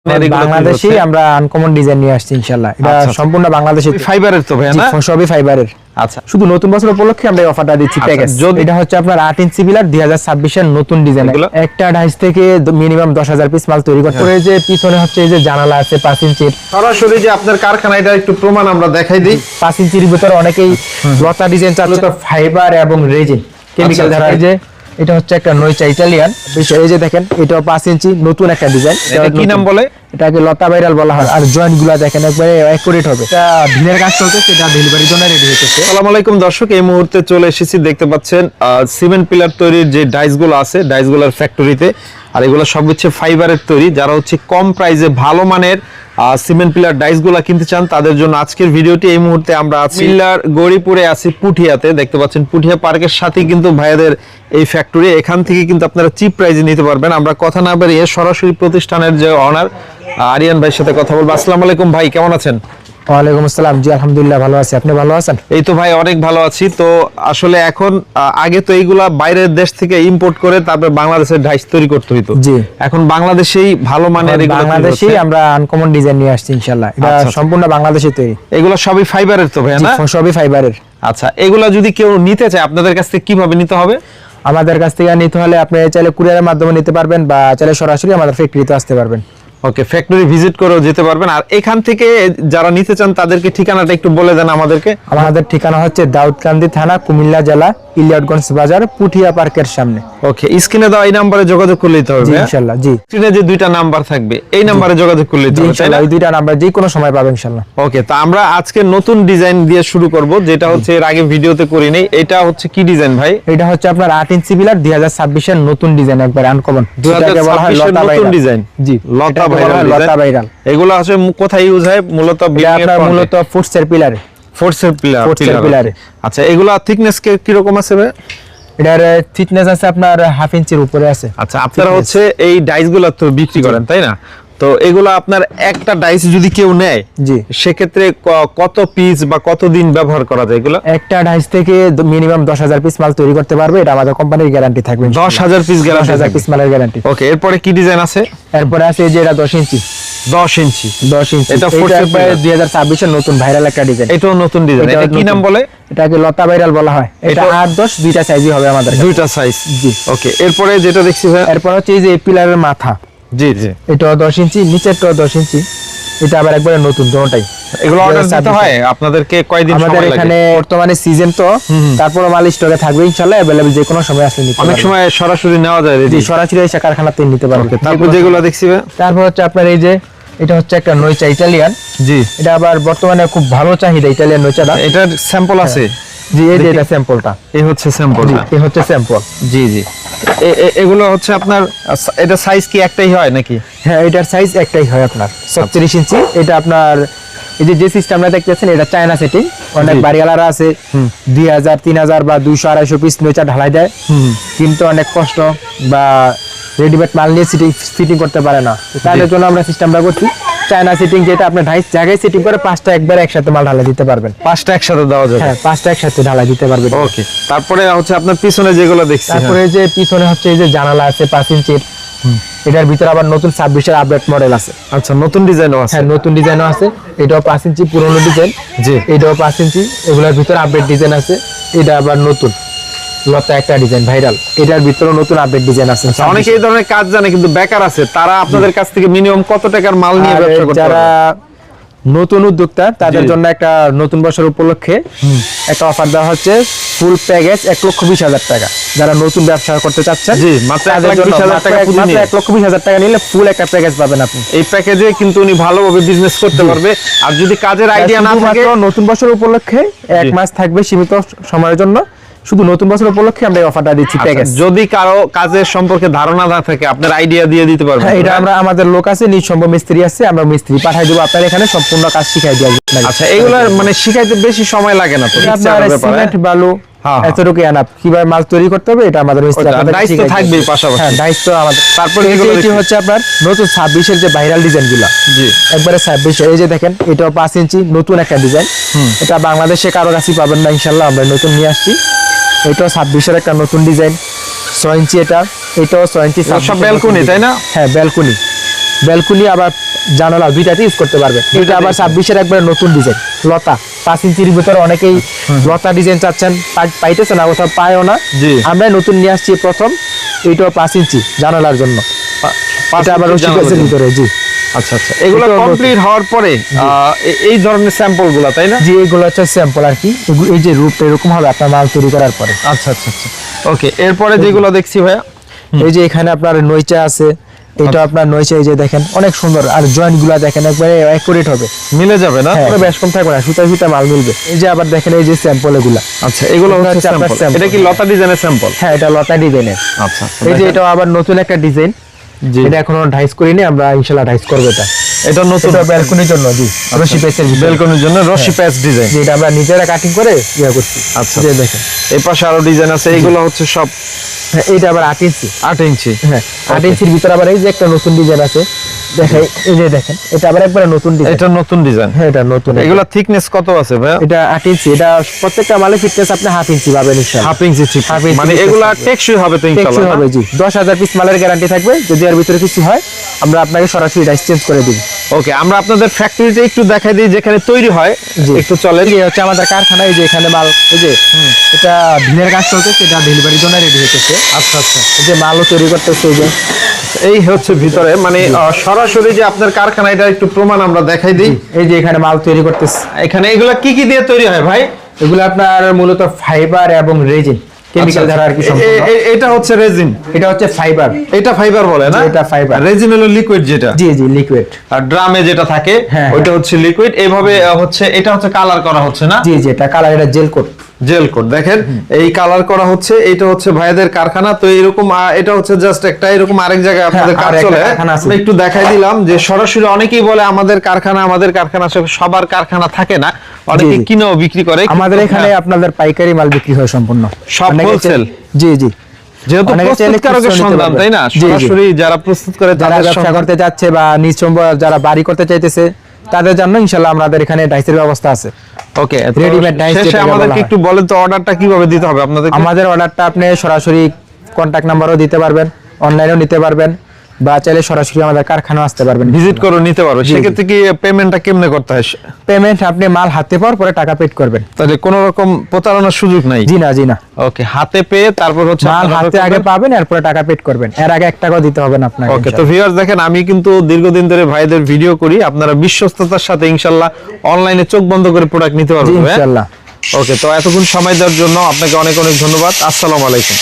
বাংলাদেশী আমরা uncommon design নিয়ে আসছি ইনশাআল্লাহ। এটা সম্পূর্ণ বাংলাদেশী ফাইবারের তো ভাই না? সবই ফাইবারের। আচ্ছা, শুধু নতুন বছর উপলক্ষে আমরা এই অফারটা দিচ্ছি প্যাকেজ। এটা হচ্ছে আপনার 8 ইঞ্চি পিলার 2026 এর নতুন ডিজাইন। একটা ডাইস থেকে মিনিমাম 10,000 পিস মাল তৈরি করতে হবে। যে পিছনে হচ্ছে এই যে জানালা আছে 5 ইঞ্চির। সরাসরি যে আপনার কারখানা, এটা একটু প্রমাণ আমরা দেখাই দিই। 5 ইঞ্চির ভিতরে অনেকেই লতা ডিজাইন চাচ্ছে, তো ফাইবার এবং রেজিন কেমিক্যাল দ্বারা। এই যে এটা হচ্ছে একটা নয়চা ইতালিয়ান, এই যে দেখেন এটাও 5 ইঞ্চি নতুন একটা ডিজাইন। এটা কি নাম বলে? এটাকে লতা ভাইরাল বলা হয়। আর জয়েন্ট গুলা দেখেন একবারে অ্যাকুরেট হবে। এটা ভিনের কাজ চলছে, সেটা ডেলিভারির জন্য রেডি হচ্ছে। আসসালামু আলাইকুম দর্শক, এই মুহূর্তে চলে এসেছি, দেখতে পাচ্ছেন সিমেন্ট পিলার তৈরির যে ডাইস গুলো আছে, ডাইস গুলোর ফ্যাক্টরিতে। আর এগুলো সব হচ্ছে ফাইবারের তৈরি। যারা হচ্ছে কম প্রাইসে ভালো মানের সিমেন্ট পিলার ডাইস গুলা কিনতে চান, তাদের জন্য আজকের ভিডিওটি। এই মুহূর্তে আমরা আছি পিলার গড়িপুরে আছি পুঠিয়াতে, দেখতে পাচ্ছেন পুঠিয়া পার্কের সাথে কিন্তু ভাইয়াদের এই ফ্যাক্টরি। এখান থেকে কিন্তু আপনারা চিপ প্রাইসে নিতে পারবেন। আমরা কথা না বাড়িয়ে সরাসরি প্রতিষ্ঠানের যে অনার আরিয়ান ভাইয়ের সাথে কথা বলবো। আসসালামু আলাইকুম ভাই, কেমন আছেন? ওয়ালাইকুম আসসালাম। জি আলহামদুলিল্লাহ ভালো আছি, আপনি ভালো আছেন? এই তো ভাই অনেক ভালো আছি। তো আসলে এখন আগে তো এইগুলা বাইরের দেশ থেকে ইম্পোর্ট করে তারপর বাংলাদেশের ডাইস তৈরি করতে হতো। জি, এখন বাংলাদেশেই ভালো মানের এগুলো বাংলাদেশী আমরা আনকমন ডিজাইন নিয়ে আসছি ইনশাআল্লাহ। এটা সম্পূর্ণ বাংলাদেশী তৈরি। এগুলো সবই ফাইবারের তো ভাই না? সবই ফাইবারের। আচ্ছা, এগুলা যদি কেউ নিতে চায় আপনাদের কাছ থেকে কিভাবে নিতে হবে? আমাদের কাছ থেকে নিতে হলে আপনি চাইলে কুরিয়ারের মাধ্যমে নিতে পারবেন, বা চাইলে সরাসরি আমাদের ফ্যাক্টরিতে আসতে পারবেন। ওকে, ফ্যাক্টরি ভিজিট করেও যেতে পারবেন। আর এখান থেকে যারা নিতে চান তাদেরকে ঠিকানাটা একটু বলে দেন আমাদেরকে। আমাদের ঠিকানা হচ্ছে দাউদকান্দি থানা, কুমিল্লা জেলা, ইলিয়াটগঞ্জ বাজার, পুঠিয়া পার্কের সামনে। ওকে, স্ক্রিনে দাও এই নম্বরে যোগাযোগ করলেই তো হবে ইনশাআল্লাহ। জি, স্ক্রিনে যে দুইটা নাম্বার থাকবে এই নম্বরে যোগাযোগ করলেই তো হবে ইনশাআল্লাহ। এই দুইটা নাম্বার যে কোনো সময় পাবেন ইনশাআল্লাহ। ওকে, তো আমরা আজকে নতুন ডিজাইন দিয়ে শুরু করব, যেটা হচ্ছে এর আগে ভিডিওতে করি নাই। এটা হচ্ছে কি ডিজাইন ভাই? এটা হচ্ছে আপনার 8 ইঞ্চি পিলার 2026 এর নতুন ডিজাইন, একবার আনকমন। 2026 এর নতুন ডিজাইন। জি, লতা ভাইরাল। এগুলো আসলে কোথায় ইউজ হয়? মূলত মূলত ফুটসের পিলারে। ফোর্সের পিলারে। আচ্ছা, এগুলা থিকনেস কি রকম আছে ভাই? এটার থিকনেস আছে আপনার 1/2 ইঞ্চির উপরে আছে। আচ্ছা, আপনারা হচ্ছে এই ডাইসগুলো তো বিক্রি করেন তাই না? তো এগুলো আপনার একটা ডাইস যদি কেউ নেয়, জি, সেক্ষেত্রে কত পিস বা কতদিন ব্যবহার করা যায় এগুলো? একটা ডাইস থেকে মিনিমাম 10,000 পিস মাল তৈরি করতে পারবে। এটা আমাদের কোম্পানির গ্যারান্টি থাকবে। 10,000 পিস গ্যারান্টি? 10,000 পিস মালের গ্যারান্টি। ওকে, এরপরে কি ডিজাইন আছে? এরপরে আছে এই যে এটা 10 ইঞ্চি। 10 ইঞ্চি। এটা 2026 এর নতুন ভাইরাল একটা ডিজাইন। এটাও নতুন ডিজাইন। এটা কি নাম বলে? এটাকে লতা ভাইরাল বলা হয়। এটা 8-10 দুইটা সাইজই হবে আমাদের কাছে। দুইটা সাইজ। জি, ওকে। এরপরে যেটা দেখছি ভাই, এরপর হচ্ছে এই যে পিলারের মাথা। জি জি, এটাও 10 ইঞ্চি, নিচেরটাও 10 ইঞ্চি। এটা আবার একবারে নতুন দুটোটাই। এগুলো অর্ডার দিতে হয় আপনাদেরকে কয়দিন সময় লাগে? আমাদের এখানে বর্তমানে সিজন তো, তারপর মাল স্টকে থাকবে ইনশাআল্লাহ, अवेलेबल যে কোনো সময় আসলে নিতে পারবেন। অনেক সময় সরাসরি নেওয়া যায়। জি, সরাসরি এসে কারখানাতে নিতে পারবেন। তারপর যেগুলো দেখছি ভাই, তারপর হচ্ছে আপনার এই যে এটা হচ্ছে একটা নয়চা ইতালিয়ান। জি, এটা আবার বর্তমানে খুব ভালো চাহিদা ইতালিয়ান নয়চাটা। এটার স্যাম্পল আছে? জি, এই যে এটা স্যাম্পলটা। এই হচ্ছে স্যাম্পলটা। এই হচ্ছে স্যাম্পল। জি জি, এগুলো হচ্ছে আপনার এটা সাইজ কি একটাই হয় নাকি? হ্যাঁ, এটার সাইজ একটাই হয় আপনার 37 ইঞ্চি। এটা আপনার এই যে সিস্টেমটা দেখতেছেন, এটা চায়না সেটিং। অনেক বাড়িওয়ালারা আছে 2000, 3000 বা 200, 250 পিস নয়চা ঢালাই দেয়, কিন্তু অনেক কষ্ট বা রেডিমেড মাল নিয়ে ফিটিং করতে পারে না। তাদের জন্য আমরা সিস্টেমটা করছি চায়না সেটিং, যেটা আপনি জায়গায় সেটিং করে 5টা একবার একসাথে মাল ঢালাই দিতে পারবেন। 5টা একসাথে দেওয়া যাবে? হ্যাঁ, 5টা একসাথে ঢালাই দিতে পারবেন। ওকে, তারপরে হচ্ছে আপনার পিছনে যেগুলো দেখছি, তারপরে যে পিছনে হচ্ছে এই যে জানালা আছে 5 ইঞ্চির। এটার ভিতরে আবার নতুন 26 এর আপডেট মডেল আছে। আচ্ছা, নতুন ডিজাইনও আছে? হ্যাঁ, নতুন ডিজাইনও আছে। এটাও 5 ইঞ্চি পুরনো ডিজাইন। জি, এটাও 5 ইঞ্চি। এগুলোর ভিতরে আপডেট ডিজাইন আছে। এটা আবার নতুন লতা একটা ডিজাইন ভাইরাল। এটার ভিতরে নতুন আপডেট ডিজাইন আছে। অনেকে এই ধরনের কাজ জানে কিন্তু বেকার আছে, তারা আপনাদের কাছ থেকে মিনিমাম কত টাকার মাল নিয়ে ব্যবসা করতে পারবে? যারা নতুন উদ্যোক্তা তাদের জন্য একটা নতুন বছর উপলক্ষে একটা অফার দেওয়া হচ্ছে, ফুল প্যাকেজ 1,20,000 টাকা। যারা নতুন ব্যবসা করতে চাচ্ছেন, জি, মাত্র 1,20,000 টাকা পুঁজি নিয়ে 1,20,000 টাকা নিলে ফুল একটা প্যাকেজ পাবেন আপনি। এই প্যাকেজে কিন্তু উনি ভালোভাবে বিজনেস করতে পারবে। আর যদি কাজের আইডিয়া না থাকে, নতুন বছর উপলক্ষে 1 মাস থাকবে সীমিত সময়ের জন্য। শুধু নতুন বছর উপলক্ষে আমরা এই অফারটা দিচ্ছি প্যাকেজ। যদি কারো কাজের সম্পর্কে ধারণা না থাকে, আপনার আইডিয়া দিয়ে দিতে পারবেন। এটা আমাদের লোক আছে, নিঃসম্ভ মিস্ত্রি আছে, আমরা মিস্ত্রি পাঠাই দেবো আপনার এখানে, সম্পূর্ণ কাজ শিখাই দেওয়া যাবে। আচ্ছা, এগুলা মানে শিখাইতে বেশি সময় লাগে না তো? সিমেন্ট বালু এতটুকু এনাফ। কিভাবে মাল তৈরি করতে হবে এটা আমাদের মিস্ত্রি দায়িত্ব থাকবে পাশাপাশি। হ্যাঁ, দায়িত্ব আমাদের। তারপরে এটি হচ্ছে আপনার নতুন 26 এর যে ভাইরাল ডিজাইনগুলো। জি, একবারে 26। এই যে দেখেন, এটাও 5 ইঞ্চি নতুন একটা ডিজাইন। এটা বাংলাদেশে কারো কাছেই পাবেন না ইনশাআল্লাহ, আমরা নতুন নিয়ে আসছি। এটাও 26 এর একটা নতুন ডিজাইন, 6 ইঞ্চি। এটাও 6 ইঞ্চি। সব ব্যালকনি তাই না? হ্যাঁ, ব্যালকনি। আবার জানালা দুইটাতে ইউজ করতে পারবেন। এটা আবার 26-এর একবারে নতুন ডিজাইন লতা 5 ইঞ্চির ভিতরে অনেকেই লতা ডিজাইন চাচ্ছেন, পাইতেছে না, কোথাও পায়ও না। জি। আমরা নতুন নিয়ে আসছি প্রথম, এইটাও 5 ইঞ্চি জানালার জন্য। এটা আবার রশি পেজের ভিতরে। জি আচ্ছা আচ্ছা, এগুলো এটাও কমপ্লিট হওয়ার পরে এই ধরনের স্যাম্পল গুলা, তাই না? জি এগুলো হচ্ছে স্যাম্পল আর কি। এই যে রূপটা এরকম হবে আপনার মাল তৈরি করার পরে। আচ্ছা আচ্ছা আচ্ছা, ওকে। এরপরে যেগুলো দেখছি ভাইয়া, এই যে এখানে আপনার নইচা আছে, এটা আপনার নইচা, এই যে দেখেন অনেক সুন্দর, আর জয়েন্ট গুলা দেখেন একবারে অ্যাকুরেট হবে, মিলে যাবে না? পুরো বেশ কম থাকবে না, সুতা সুতা মাল মিলবে। এই যে আবার দেখেন এই যে স্যাম্পল এগুলা। আচ্ছা, এগুলো এটা হচ্ছে হচ্ছে আপনার স্যাম্পল। sample। এটা কি লতা ডিজাইনের স্যাম্পল? হ্যাঁ এটা লতা ডিজাইনের। আচ্ছা, এই যে এটা আবার নতুন একটা ডিজাইন, জি। এটা এখনো ডাইস করিনি, আমরা ইনশাআল্লাহ ডাইস করব। এটা নতুন এটা ব্যালকনির জন্য। জি রশি পেজের ভিতরে, বেলকনির জন্য রশি প্যাচ ডিজাইন। যেটা আমরা নিজেরা কাটিং করে ইয়া করছি। আচ্ছা, যে দেখেন এই পাশে আরো ডিজাইন আছে, এগুলো হচ্ছে সব হ্যাঁ, এটা আবার 8 ইঞ্চি। 8 ইঞ্চি। হ্যাঁ 8 ইঞ্চির ভিতরে আবার এই যে একটা নতুন ডিজাইন আছে, দেখেন এই যে দেখেন এটা আবার একবারে নতুন ডিজাইন। এটা নতুন ডিজাইন। হ্যাঁ এটা নতুন। এগুলা থিকনেস কত আছে ভাইয়া? এটা 8 ইঞ্চি। এটা প্রত্যেকটা মালে ফিটনেস আপনি 1/2 ইঞ্চি পাবেন ইনশাআল্লাহ। 1/2 ইঞ্চি ঠিক, half inch মানে thickness এগুলা থাকবে। টেকসই হবে তো টেকসই ইনশাআল্লাহ? হবে। জি 10,000 পিস মালের গ্যারান্টি থাকবে, যদি এর ভিতরে কিছু হয় আমরা আপনাকে সরাসরি ডাইস চেঞ্জ করে দিব। ওকে, আমরা আপনাদের ফ্যাক্টরিতে একটু দেখাই দিই যেখানে তৈরি হয়, জি। একটু চলেন। এই যে হচ্ছে আমাদের কারখানা, এই যে এখানে মাল, এই যে এটা ঢিলের কাজ চলতেছে, এটা ডেলিভারির জন্য রেডি হইতেছে। আচ্ছা আচ্ছা, এই যে মালও তৈরি করতেছে। এই যে এই হচ্ছে ভিতরে, মানে সরাসরি যে আপনার কারখানা, এটা একটু প্রমাণ আমরা দেখাই দিই। এই যে এখানে মাল তৈরি করতেছে। এখানে এগুলা কি কি দিয়ে তৈরি হয় ভাই? এগুলো আপনার মূলত ফাইবার এবং রেজিন কেমিক্যাল দ্বারা আর কি সম্পূর্ণ। এটা হচ্ছে রেজিন, এটা হচ্ছে ফাইবার। এটা ফাইবার বলে না? জি, এটা fiber। রেজিন হলো লিকুইড যেটা, জি জি লিকুইড। আর ড্রামে যেটা থাকে হ্যাঁ, ওইটা হচ্ছে লিকুইড। এইভাবে হচ্ছে, এটা হচ্ছে কালার করা হচ্ছে না? জি জি এটা কালার, এটা জেল কোট। জেল কোড দেখেন, এই কালার করা হচ্ছে। এটা হচ্ছে ভাইদের কারখানা। তো এরকম এটা হচ্ছে জাস্ট একটা, এরকম আরেক জায়গায় আপনাদের কাজ আরেকটা চলে। কারখানা আছে। আমি একটু দেখাই দিলাম যে সরাসরি অনেকেই বলে আমাদের কারখানা, আমাদের কারখানা। আসলে সবার কারখানা থাকে না, অনেকে জি, জি। কিনেও বিক্রি করে। আমাদের এখানে আপনাদের পাইকারি মাল বিক্রি হয় সম্পূর্ণ, সব অনেকে wholesale? জি জি যেহেতু অনেকে চাইলে প্রস্তুতকারকের খুচরো নিতে সন্ধান, পারবে। তাই না? জি, জি। সরাসরি যারা প্রস্তুত করে যারা তাদের ব্যবসা সন্ধান। করতে যাচ্ছে বা নিজ যারা বাড়ি করতে চাইতেছে, তাদের জন্য ইনশাআল্লাহ আমাদের এখানে ডাইসের ব্যবস্থা আছে। ওকে, Ready-made dice শেষে যেটাকে বলা আমাদেরকে হয়। একটু বলেন তো অর্ডারটা কিভাবে দিতে হবে আপনাদের? আমাদের অর্ডারটা আপনি সরাসরি কন্টাক্ট নাম্বারও দিতে পারবেন, অনলাইনেও নিতে পারবেন, বা চাইলে সরাসরি আমাদের কারখানায় আসতে পারবেন, ভিজিট করে নিতে পারবে। জি, জি। সেক্ষেত্রে কি পেমেন্টটা কেমনে করতে হয়? পেমেন্ট আপনি মাল হাতে পাওয়ার পরে টাকা পেড করবেন। তাহলে কোনো রকম প্রতারণার সুযোগ নাই? জি না জি না, ওকে, হাতে পেয়ে তারপর হচ্ছে মাল আপনারা হাতে আগে পাবেন, এরপরে টাকা পেড করবেন, এর আগে 1 টাকাও দিতে হবে না আপনাকে। ওকে, তো ভিউয়ার্স দেখেন, আমি কিন্তু দীর্ঘদিন ধরে ভাইদের ভিডিও করি। আপনারা বিশ্বস্ততার সাথে ইনশাআল্লাহ অনলাইনে চোখ বন্ধ করে প্রোডাক্ট নিতে জি পারবেন। ইনশাআল্লাহ। ওকে, তো এতক্ষণ সময় দেওয়ার জন্য আপনাকে অনেক অনেক ধন্যবাদ। আসসালামু আলাইকুম।